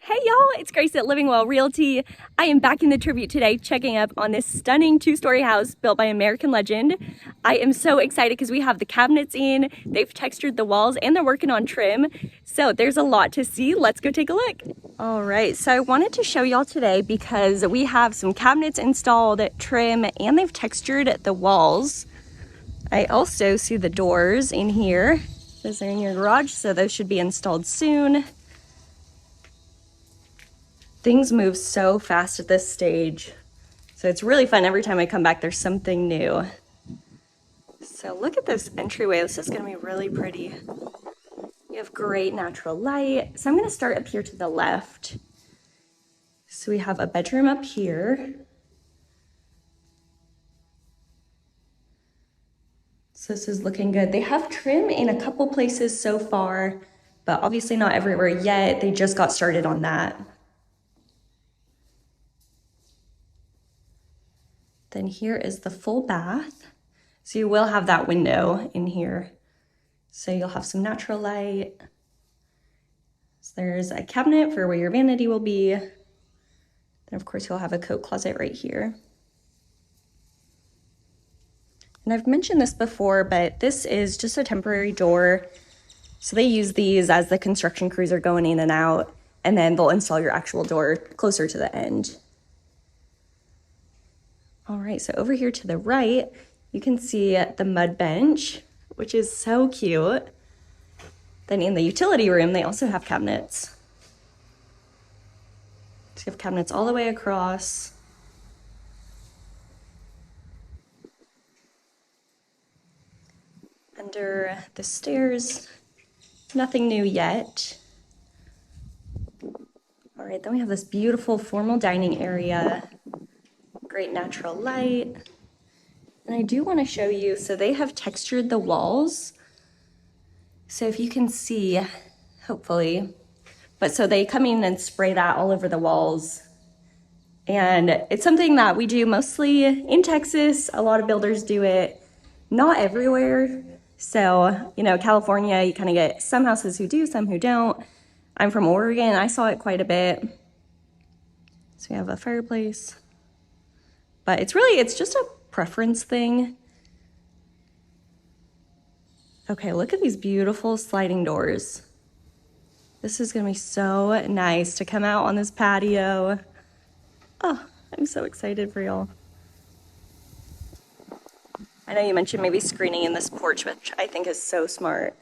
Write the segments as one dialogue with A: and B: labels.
A: Hey y'all, it's Grace at Living Well Realty. I am back in the tribute today checking up on this stunning two-story house built by American legend. I am so excited because we have the cabinets in, they've textured the walls, and they're working on trim. So there's a lot to see. Let's go take a look. All right, so I wanted to show y'all today because we have some cabinets installed, trim, and they've textured the walls. I also see the doors in here. Those are in your garage, so those should be installed soon. Things move so fast at this stage. So it's really fun. Every time I come back, there's something new. So look at this entryway. This is gonna be really pretty. You have great natural light. So I'm gonna start up here to the left. So we have a bedroom up here. So this is looking good. They have trim in a couple places so far, but obviously not everywhere yet. They just got started on that. Then here is the full bath. So you will have that window in here. So you'll have some natural light. So there's a cabinet for where your vanity will be. Then of course you'll have a coat closet right here. And I've mentioned this before, but this is just a temporary door. So they use these as the construction crews are going in and out, and then they'll install your actual door closer to the end. All right, so over here to the right, you can see the mud bench, which is so cute. Then in the utility room, they also have cabinets. So you have cabinets all the way across. Under the stairs, nothing new yet. All right, then we have this beautiful formal dining area. Great natural light. And I do want to show you, so they have textured the walls. So if you can see, hopefully, but so they come in and spray that all over the walls. And it's something that we do mostly in Texas. A lot of builders do it, not everywhere. So, California, you kind of get some houses who do, some who don't. I'm from Oregon, I saw it quite a bit. So we have a fireplace. But it's just a preference thing. Okay, look at these beautiful sliding doors. This is gonna be so nice to come out on this patio. Oh, I'm so excited for y'all. I know you mentioned maybe screening in this porch, which I think is so smart.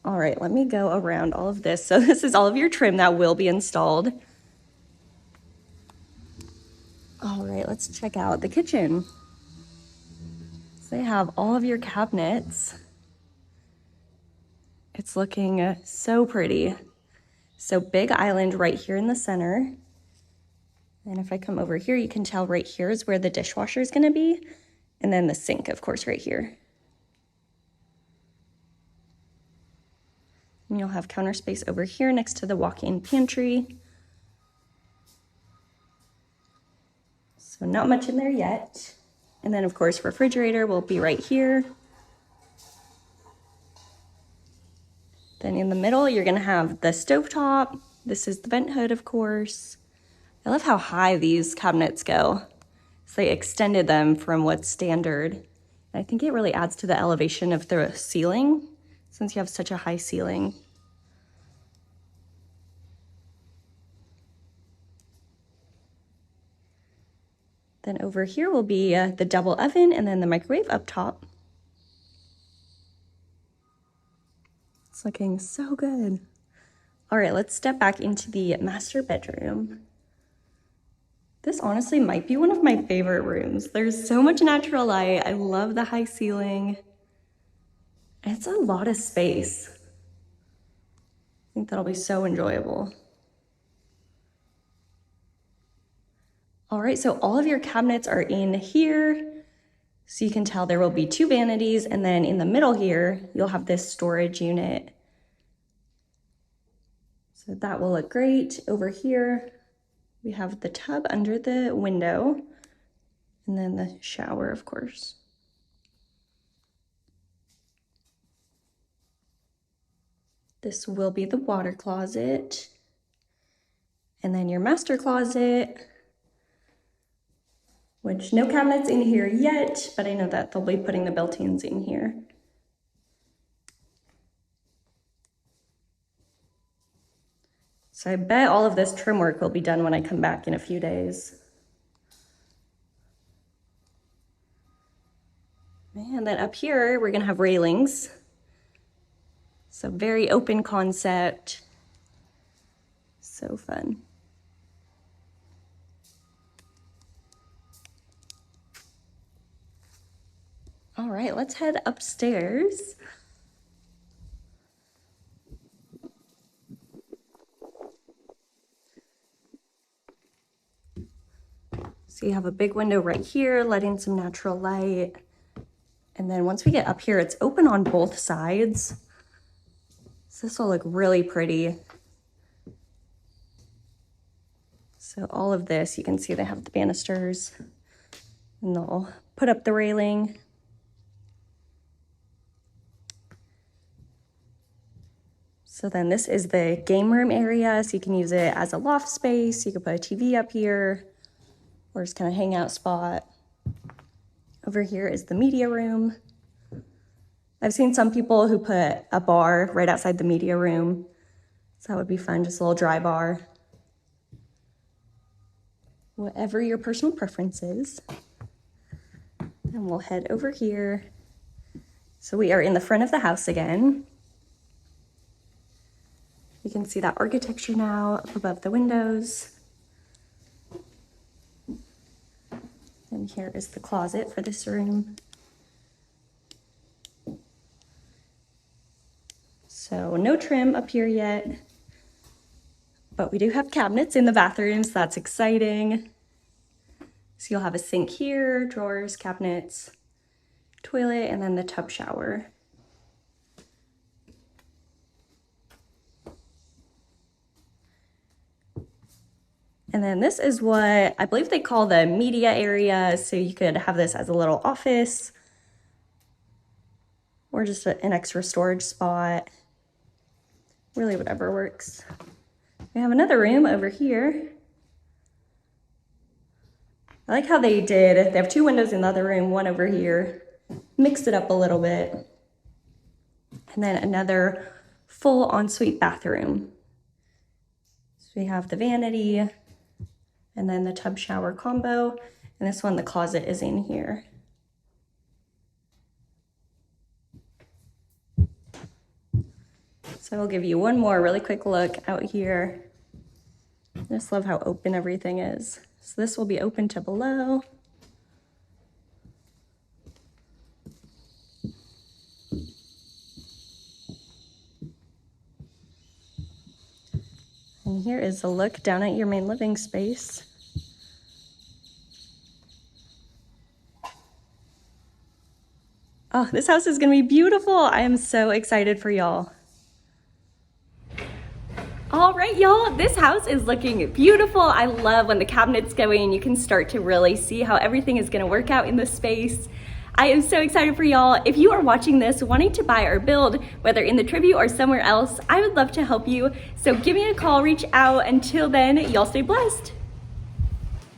A: All right, let me go around all of this. So this is all of your trim that will be installed. All right, let's check out the kitchen. So they have all of your cabinets. It's looking so pretty. So big island right here in the center. And if I come over here, you can tell right here is where the dishwasher is gonna be. And then the sink, of course, right here. And you'll have counter space over here next to the walk-in pantry. So not much in there yet. And then of course, refrigerator will be right here. Then in the middle, you're gonna have the stovetop. This is the vent hood, of course. I love how high these cabinets go. So they extended them from what's standard. And I think it really adds to the elevation of the ceiling since you have such a high ceiling. Then over here will be the double oven and then the microwave up top. It's looking so good. All right, let's step back into the master bedroom. This honestly might be one of my favorite rooms. There's so much natural light. I love the high ceiling. It's a lot of space. I think that'll be so enjoyable. All right, so all of your cabinets are in here. So you can tell there will be two vanities, and then in the middle here, you'll have this storage unit. So that will look great. Over here, we have the tub under the window, and then the shower, of course. This will be the water closet. And then your master closet, which no cabinets in here yet, but I know that they'll be putting the built-ins in here. So I bet all of this trim work will be done when I come back in a few days. And then up here, we're gonna have railings. So very open concept. So fun. All right, let's head upstairs. So you have a big window right here, letting some natural light. And then once we get up here, it's open on both sides. So this will look really pretty. So all of this, you can see they have the banisters and they'll put up the railing. So then this is the game room area. So you can use it as a loft space. You could put a TV up here or just kind of hangout spot. Over here is the media room. I've seen some people who put a bar right outside the media room. So that would be fun, just a little dry bar. Whatever your personal preference is. And we'll head over here. So we are in the front of the house again. You can see that architecture now up above the windows. And here is the closet for this room. So no trim up here yet, but we do have cabinets in the bathrooms. That's exciting. So you'll have a sink here, drawers, cabinets, toilet, and then the tub shower. And then this is what I believe they call the media area. So you could have this as a little office or just an extra storage spot. Really whatever works. We have another room over here. I like how they have two windows in the other room, one over here. Mixed it up a little bit. And then another full ensuite bathroom. So we have the vanity and then the tub shower combo. And this one, the closet is in here. So I'll give you one more really quick look out here. I just love how open everything is. So this will be open to below. And here is a look down at your main living space. Oh, this house is gonna be beautiful. I am so excited for y'all. All right, y'all, this house is looking beautiful. I love when the cabinets go in, you can start to really see how everything is gonna work out in the space. I am so excited for y'all. If you are watching this wanting to buy or build, whether in the Tribute or somewhere else, I would love to help you. So give me a call, reach out. Until then, y'all stay blessed.